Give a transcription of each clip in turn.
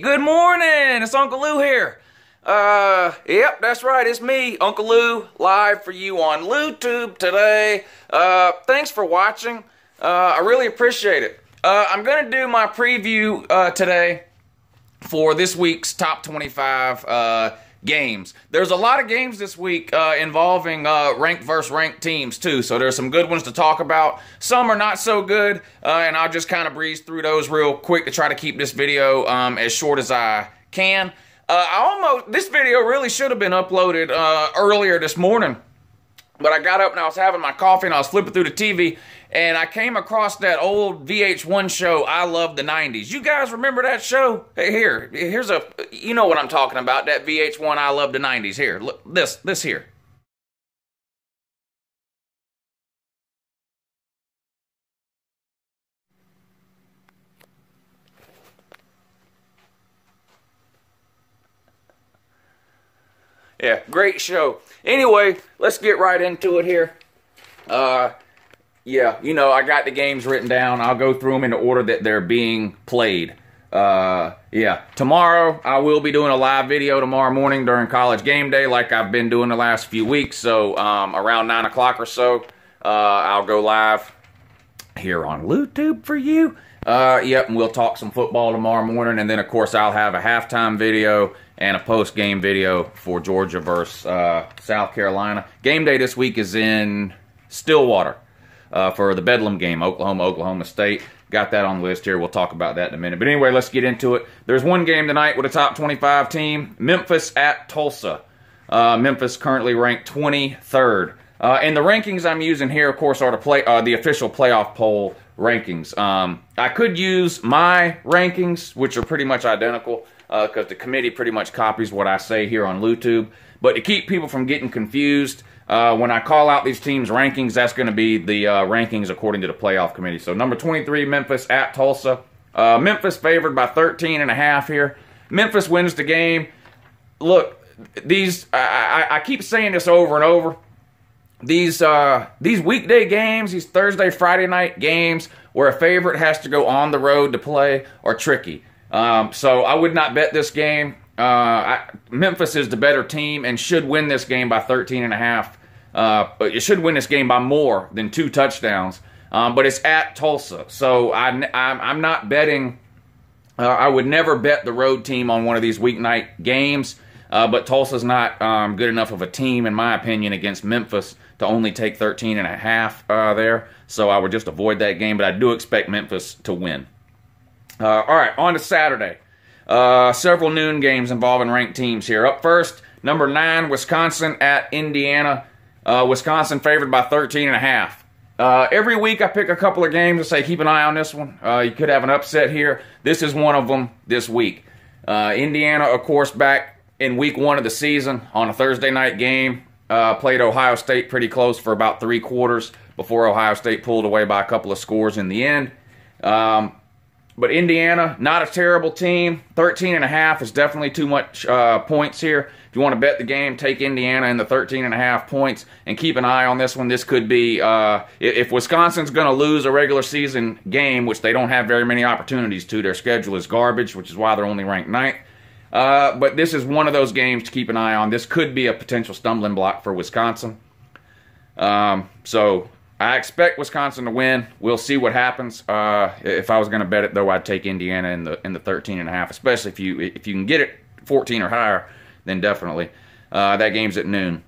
good morning. It's Uncle Lou here. Yep, that's right. It's me, Uncle Lou, live for you on LouTube today. Thanks for watching. I really appreciate it. I'm going to do my preview today for this week's top 25 games. There's a lot of games this week involving ranked versus ranked teams too, so there's some good ones to talk about. Some are not so good, and I'll just kind of breeze through those real quick to try to keep this video as short as I can. This video really should have been uploaded earlier this morning, but I got up and I was having my coffee and I was flipping through the TV and I came across that old VH1 show, I Love the 90s. You guys remember that show? Hey, here's a, you know what I'm talking about, that VH1 I Love the 90s. Here, look, this here. Yeah, great show. Anyway, let's get right into it here. Yeah, you know, I got the games written down. I'll go through them in the order that they're being played. Yeah, tomorrow I will be doing a live video tomorrow morning during college game day like I've been doing the last few weeks. So around 9 o'clock or so, I'll go live here on LouTube for you. Yep, and we'll talk some football tomorrow morning. And then, of course, I'll have a halftime video and a post-game video for Georgia versus South Carolina. Game day this week is in Stillwater for the Bedlam game, Oklahoma State. Got that on the list here. We'll talk about that in a minute. But anyway, let's get into it. There's one game tonight with a top 25 team, Memphis at Tulsa. Memphis currently ranked 23rd. And the rankings I'm using here, of course, are the official playoff poll rankings. I could use my rankings, which are pretty much identical, because the committee pretty much copies what I say here on LouTube. But to keep people from getting confused, when I call out these teams' rankings, that's going to be the rankings according to the playoff committee. So number 23, Memphis at Tulsa. Memphis favored by 13.5 here. Memphis wins the game. Look, I keep saying this over and over. These weekday games, these Thursday, Friday night games where a favorite has to go on the road to play are tricky. So I would not bet this game. Memphis is the better team and should win this game by 13.5. It should win this game by more than 2 touchdowns. But it's at Tulsa, so I'm not betting. I would never bet the road team on one of these weeknight games. But Tulsa's not good enough of a team, in my opinion, against Memphis to only take 13.5 there. So I would just avoid that game, but I do expect Memphis to win. All right, on to Saturday. Several noon games involving ranked teams here. Up first, number 9, Wisconsin at Indiana. Wisconsin favored by 13.5. Every week I pick a couple of games and say keep an eye on this one. You could have an upset here. This is one of them this week. Indiana, of course, back in week 1 of the season on a Thursday night game, played Ohio State pretty close for about 3 quarters before Ohio State pulled away by a couple of scores in the end. But Indiana, not a terrible team. 13.5 is definitely too much points here. If you want to bet the game, take Indiana in the 13.5 points and keep an eye on this one. This could be, if Wisconsin's going to lose a regular season game, which they don't have very many opportunities to, their schedule is garbage, which is why they're only ranked 9th. But this is one of those games to keep an eye on. This could be a potential stumbling block for Wisconsin. So I expect Wisconsin to win. We'll see what happens. If I was going to bet it, though, I'd take Indiana in the 13.5, especially if you can get it 14 or higher, then definitely. That game's at noon.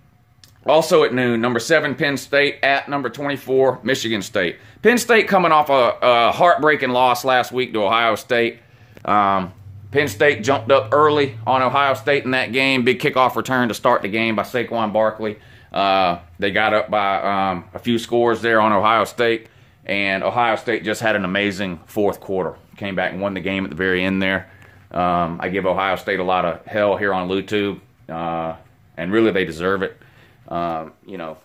Also at noon, number 7, Penn State at number 24, Michigan State. Penn State coming off a heartbreaking loss last week to Ohio State. Penn State jumped up early on Ohio State in that game. Big kickoff return to start the game by Saquon Barkley. They got up by a few scores there on Ohio State, and Ohio State just had an amazing fourth quarter. Came back and won the game at the very end there. I give Ohio State a lot of hell here on LouTube, and really they deserve it. You know,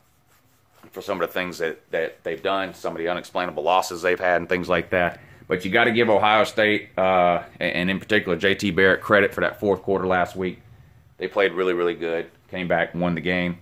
for some of the things that they've done, some of the unexplainable losses they've had and things like that. But you got to give Ohio State, and in particular J.T. Barrett, credit for that fourth quarter last week. They played really, really good. Came back and won the game.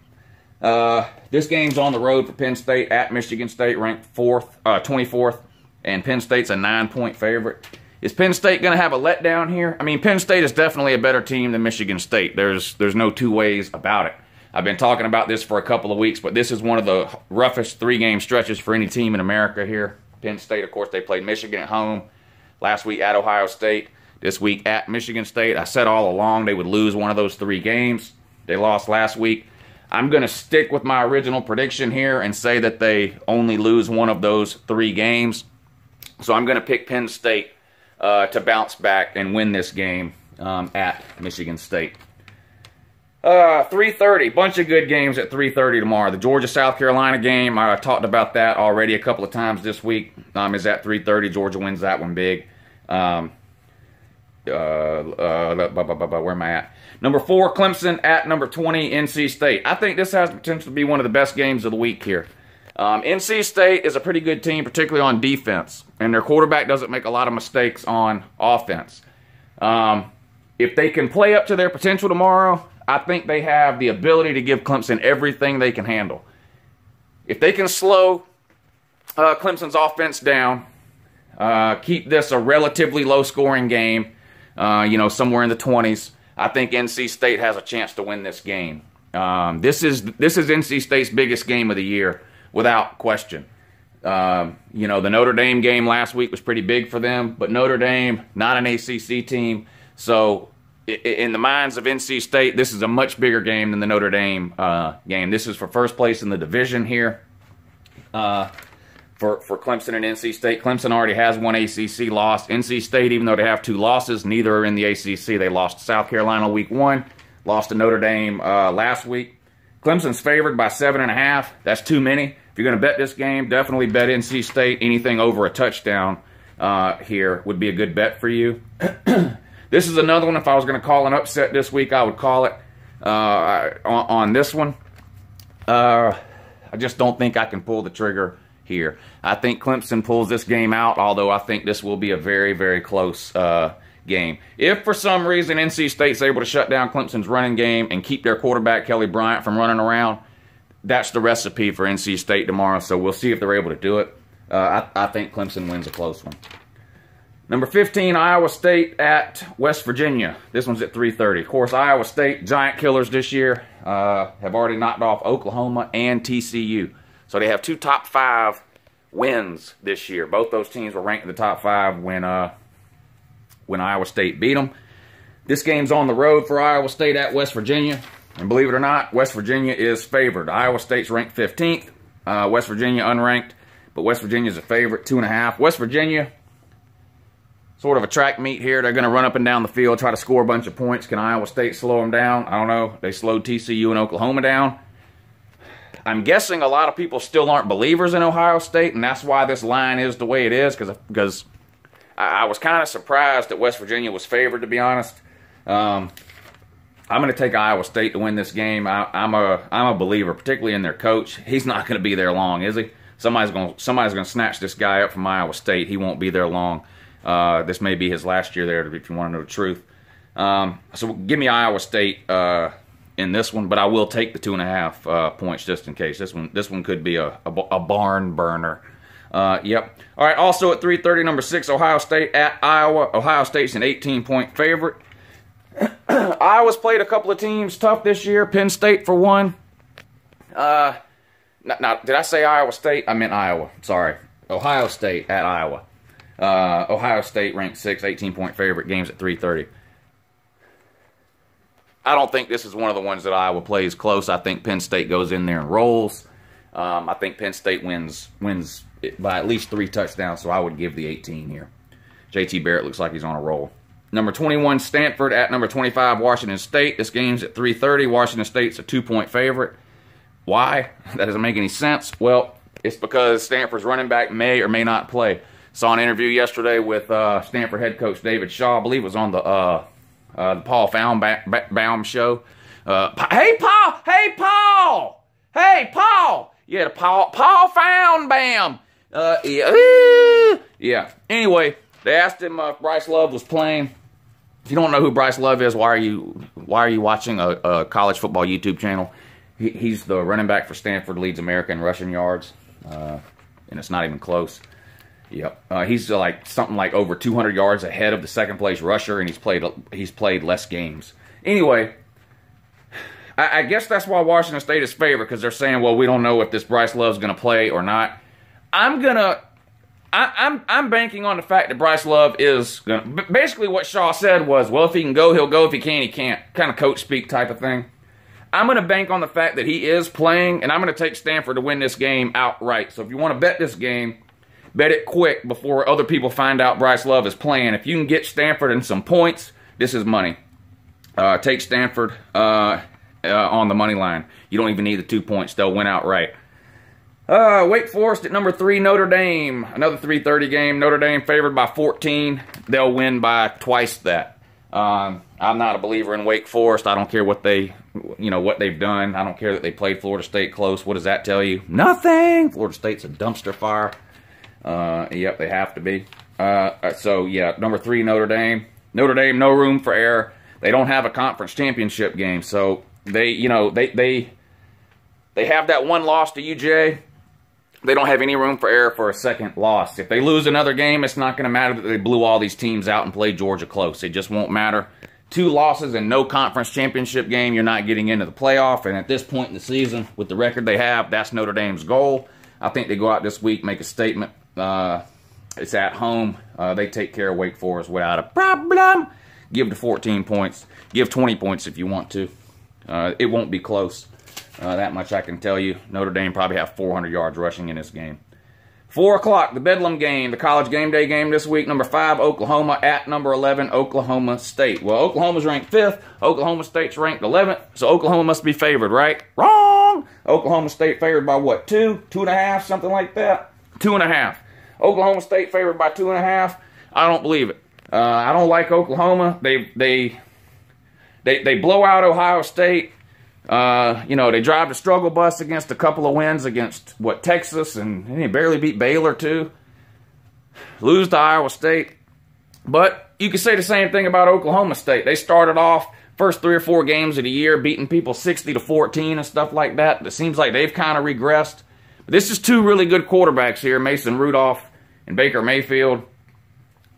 This game's on the road for Penn State at Michigan State, ranked 24th, and Penn State's a 9-point favorite. Is Penn State going to have a letdown here? I mean, Penn State is definitely a better team than Michigan State. There's no two ways about it. I've been talking about this for a couple of weeks, but this is one of the roughest 3-game stretches for any team in America here. Penn State, of course, they played Michigan at home. Last week at Ohio State. This week at Michigan State. I said all along they would lose one of those 3 games. They lost last week. I'm going to stick with my original prediction here and say that they only lose one of those 3 games. So I'm going to pick Penn State to bounce back and win this game at Michigan State. 3:30, bunch of good games at 3:30 tomorrow. The Georgia-South Carolina game, I talked about that already a couple of times this week, is at 3:30. Georgia wins that one big. Where am I at? Number 4, Clemson at number 20, NC State. I think this has the potential to be one of the best games of the week here. NC State is a pretty good team, particularly on defense, and their quarterback doesn't make a lot of mistakes on offense. If they can play up to their potential tomorrow, I think they have the ability to give Clemson everything they can handle. If they can slow Clemson's offense down, keep this a relatively low-scoring game, somewhere in the 20s, I think NC State has a chance to win this game. This is NC State's biggest game of the year, without question. The Notre Dame game last week was pretty big for them, but Notre Dame, not an ACC team, so in the minds of NC State, this is a much bigger game than the Notre Dame game. This is for first place in the division here for Clemson and NC State. Clemson already has one ACC loss. NC State, even though they have 2 losses, neither are in the ACC. They lost to South Carolina week 1, lost to Notre Dame last week. Clemson's favored by 7.5. That's too many. If you're going to bet this game, definitely bet NC State. Anything over a touchdown here would be a good bet for you. This is another one. If I was going to call an upset this week, I would call it on this one. I just don't think I can pull the trigger here. I think Clemson pulls this game out, although I think this will be a very, very close game. If for some reason NC State's able to shut down Clemson's running game and keep their quarterback, Kelly Bryant, from running around, that's the recipe for NC State tomorrow, so we'll see if they're able to do it. I think Clemson wins a close one. Number 15, Iowa State at West Virginia. This one's at 3:30. Of course, Iowa State, giant killers this year, have already knocked off Oklahoma and TCU. So they have 2 top 5 wins this year. Both those teams were ranked in the top 5 when Iowa State beat them. This game's on the road for Iowa State at West Virginia. And believe it or not, West Virginia is favored. Iowa State's ranked 15th. West Virginia unranked. But West Virginia's a favorite, 2.5. West Virginia, sort of a track meet here. They're going to run up and down the field, try to score a bunch of points. Can Iowa State slow them down? I don't know. They slowed TCU and Oklahoma down. I'm guessing a lot of people still aren't believers in Ohio State, and that's why this line is the way it is, because I was kind of surprised that West Virginia was favored, to be honest. I'm going to take Iowa State to win this game. I'm a believer, particularly in their coach. He's not going to be there long, is he? Somebody's going to snatch this guy up from Iowa State. He won't be there long. This may be his last year there, if you want to know the truth. So give me Iowa State in this one, but I will take the 2.5 points just in case. This one could be a barn burner. Yep. All right. Also at 3:30, number 6, Ohio State at Iowa. Ohio State's an 18-point favorite. Iowa's played a couple of teams tough this year. Penn State for one. Now, did I say Iowa State? I meant Iowa. Sorry. Ohio State at Iowa. Ohio State ranked 6, 18-point favorite. Games at 3:30. I don't think this is one of the ones that Iowa plays close. I think Penn State goes in there and rolls. I think Penn State wins by at least 3 touchdowns, so I would give the 18 here. JT Barrett looks like he's on a roll. Number 21, Stanford at number 25, Washington State. This game's at 3:30. Washington State's a 2-point favorite. Why? That doesn't make any sense. Well, it's because Stanford's running back may or may not play. Saw an interview yesterday with Stanford head coach David Shaw. I believe it was on the Paul Baum show. Hey, Paul! Hey, Paul! Hey, Paul! Yeah, the Paul Baum. Yeah. Anyway, they asked him if Bryce Love was playing. If you don't know who Bryce Love is, why are you watching a college football YouTube channel? He's the running back for Stanford, leads America in rushing yards, and it's not even close. Yep. He's like something like over 200 yards ahead of the second place rusher, and he's played less games. Anyway, I guess that's why Washington State is favored, because they're saying, well, we don't know if this Bryce Love's going to play or not. I'm banking on the fact that Bryce Love is going to... Basically what Shaw said was, well, if he can go, he'll go. If he can't, he can't. Kind of coach speak type of thing. I'm going to bank on the fact that he is playing, and I'm going to take Stanford to win this game outright. So if you want to bet this game, bet it quick before other people find out Bryce Love is playing. If you can get Stanford in some points, this is money. Take Stanford on the money line. You don't even need the 2 points. They'll win outright. Wake Forest at number 3, Notre Dame. Another 3:30 game. Notre Dame favored by 14. They'll win by twice that. I'm not a believer in Wake Forest. I don't care what they've done. I don't care that they played Florida State close. What does that tell you? Nothing. Florida State's a dumpster fire. Yep, they have to be. So yeah, number 3, Notre Dame. Notre Dame, no room for error. They don't have a conference championship game, so they have that one loss to UJ. They don't have any room for error for a second loss. If they lose another game, it's not going to matter that they blew all these teams out and played Georgia close. It just won't matter. 2 losses and no conference championship game, you're not getting into the playoff. And at this point in the season, with the record they have, that's Notre Dame's goal. I think they go out this week, make a statement. It's at home. They take care of Wake Forest without a problem. Give to 14 points. Give 20 points if you want to. It won't be close. That much I can tell you. Notre Dame probably have 400 yards rushing in this game. 4 o'clock, the Bedlam game, the college game day game this week. Number 5, Oklahoma at number 11, Oklahoma State. Well, Oklahoma's ranked 5th. Oklahoma State's ranked 11th. So Oklahoma must be favored, right? Wrong! Oklahoma State favored by what, 2? 2.5? Something like that? 2.5. Oklahoma State favored by 2.5. I don't believe it. I don't like Oklahoma. They blow out Ohio State. They drive the struggle bus against a couple of wins against, Texas, and they barely beat Baylor, too. Lose to Iowa State. But you could say the same thing about Oklahoma State. They started off first 3 or 4 games of the year beating people 60-14 and stuff like that. It seems like they've kind of regressed. But this is 2 really good quarterbacks here, Mason Rudolph and Baker Mayfield.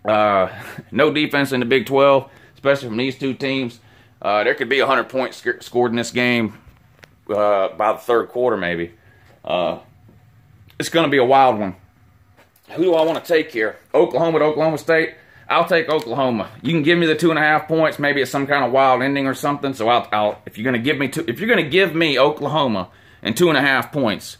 No defense in the Big 12, especially from these 2 teams. There could be 100 points scored in this game by the 3rd quarter, maybe. It's going to be a wild one. Who do I want to take here? Oklahoma to Oklahoma State? I'll take Oklahoma. You can give me the 2.5 points. Maybe it's some kind of wild ending or something. So if you're going to give me Oklahoma and 2.5 points,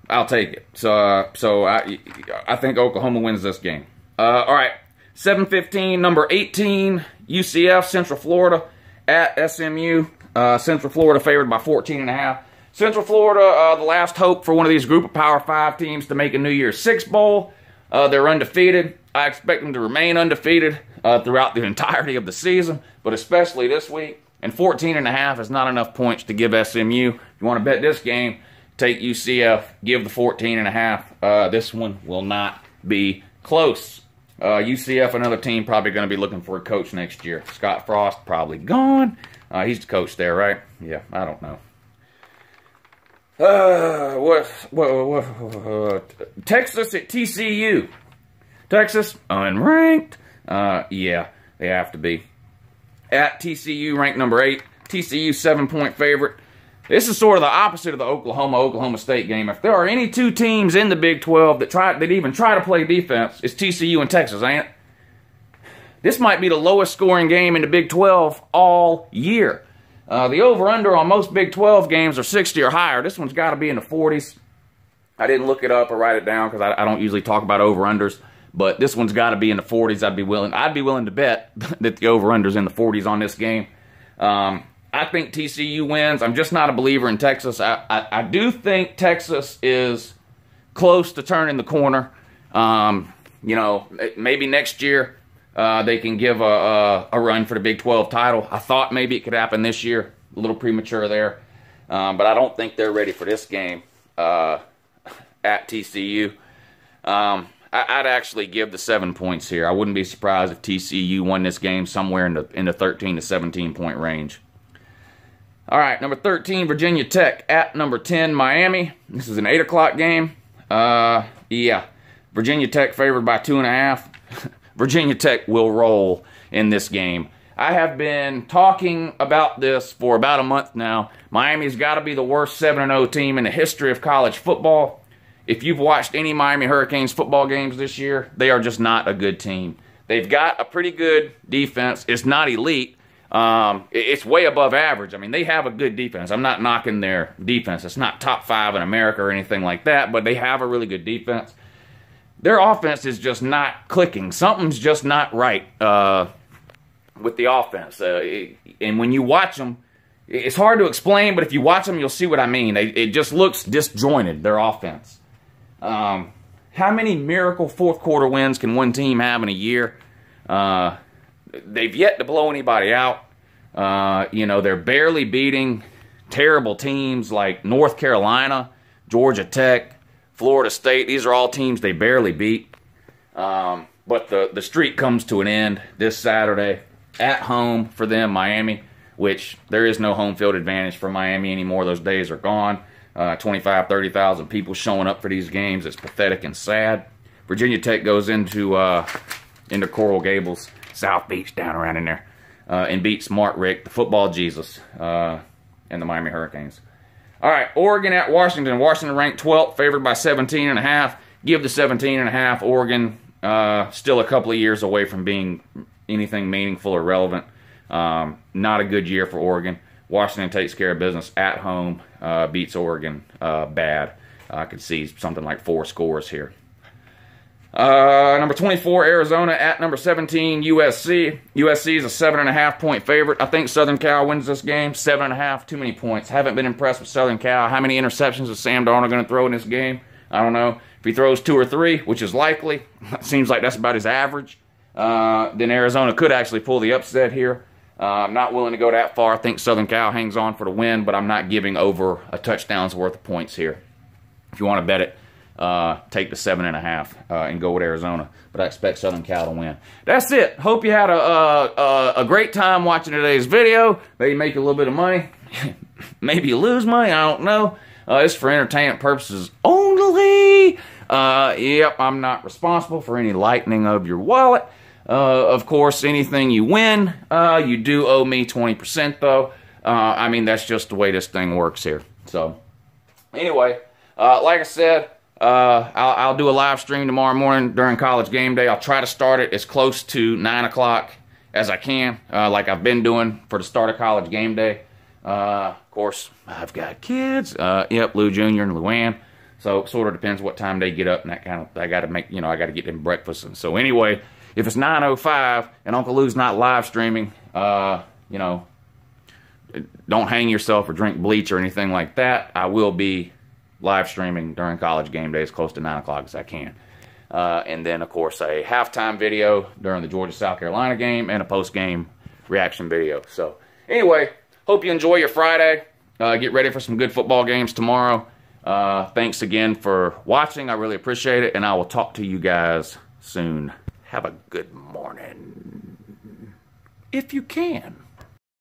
I'll take it. So I think Oklahoma wins this game. All right, 7:15, number 18, UCF, Central Florida. At SMU, Central Florida favored by 14.5. Central Florida, the last hope for one of these group of Power 5 teams to make a New Year's 6 bowl. They're undefeated. I expect them to remain undefeated throughout the entirety of the season, but especially this week. And 14.5 is not enough points to give SMU. If you want to bet this game, take UCF, give the 14.5. This one will not be close. UCF, another team, probably going to be looking for a coach next year. Scott Frost, probably gone. He's the coach there, right? Yeah, I don't know. Texas at TCU. Texas, unranked. Yeah, they have to be. At TCU, ranked number 8. TCU, 7-point favorite. This is sort of the opposite of the Oklahoma State game. If there are any 2 teams in the Big 12 that even try to play defense, it's TCU and Texas, ain't it? This might be the lowest scoring game in the Big 12 all year. The over-under on most Big 12 games are 60 or higher. This one's got to be in the 40s. I didn't look it up or write it down because I don't usually talk about over-unders, but this one's got to be in the 40s. I'd be willing to bet that the over-under's in the 40s on this game. I think TCU wins. I'm just not a believer in Texas. I do think Texas is close to turning the corner. Maybe next year they can give a run for the Big 12 title. I thought maybe it could happen this year. A little premature there. But I don't think they're ready for this game at TCU. I'd actually give the 7 points here. I wouldn't be surprised if TCU won this game somewhere in the 13 to 17 point range. All right, number 13, Virginia Tech at number 10, Miami. This is an 8 o'clock game. Yeah, Virginia Tech favored by 2.5. Virginia Tech will roll in this game. I have been talking about this for about a month now. Miami's got to be the worst 7-0 team in the history of college football. If you've watched any Miami Hurricanes football games this year, they are just not a good team. They've got a pretty good defense. It's not elite. It's way above average. I mean, they have a good defense. I'm not knocking their defense. It's not top 5 in America or anything like that, but they have a really good defense. Their offense is just not clicking. Something's just not right with the offense. And when you watch them, it's hard to explain, but if you watch them, you'll see what I mean. It just looks disjointed, their offense. How many miracle fourth quarter wins can one team have in a year? They've yet to blow anybody out. You know, they're barely beating terrible teams like North Carolina, Georgia Tech, Florida State. These are all teams they barely beat. But the streak comes to an end this Saturday at home for them, Miami, which there is no home field advantage for Miami anymore. Those days are gone. 25, 30,000 people showing up for these games. It's pathetic and sad. Virginia Tech goes into Coral Gables, South Beach, down around in there, and beats Smart Rick, the football Jesus, and the Miami Hurricanes. All right, Oregon at Washington. Washington ranked 12th, favored by 17.5. Give the 17.5. Oregon still a couple of years away from being anything meaningful or relevant. Not a good year for Oregon. Washington takes care of business at home, beats Oregon bad. I could see something like 4 scores here. Number 24, Arizona at number 17, USC. USC is a 7.5-point favorite. I think Southern Cal wins this game. 7.5, too many points. Haven't been impressed with Southern Cal. How many interceptions is Sam Darnold going to throw in this game? I don't know. If he throws 2 or 3, which is likely, seems like that's about his average, then Arizona could actually pull the upset here. I'm not willing to go that far. I think Southern Cal hangs on for the win, but I'm not giving over a touchdown's worth of points here. If you want to bet it, take the 7.5 and go with Arizona. But I expect Southern Cal to win. That's it. Hope you had a great time watching today's video. Maybe make a little bit of money. Maybe you lose money. I don't know. It's for entertainment purposes only. Yep, I'm not responsible for any lightening of your wallet. Of course, anything you win, you do owe me 20% though. I mean, that's just the way this thing works here. So, anyway, like I said, I'll do a live stream tomorrow morning during college game day. I'll try to start it as close to 9 o'clock as I can, like I've been doing for the start of college game day. Of course, I've got kids. Yep, Lou Jr. and Luann. So, it sort of depends what time they get up and that kind of, I got to make, I got to get them breakfast. And so, anyway, if it's 9:05 and Uncle Lou's not live streaming, don't hang yourself or drink bleach or anything like that. I will be live streaming during college game day as close to 9 o'clock as I can. And then, of course, a halftime video during the Georgia-South Carolina game and a post-game reaction video. So, anyway, hope you enjoy your Friday. Get ready for some good football games tomorrow. Thanks again for watching. I really appreciate it, and I will talk to you guys soon. Have a good morning, if you can.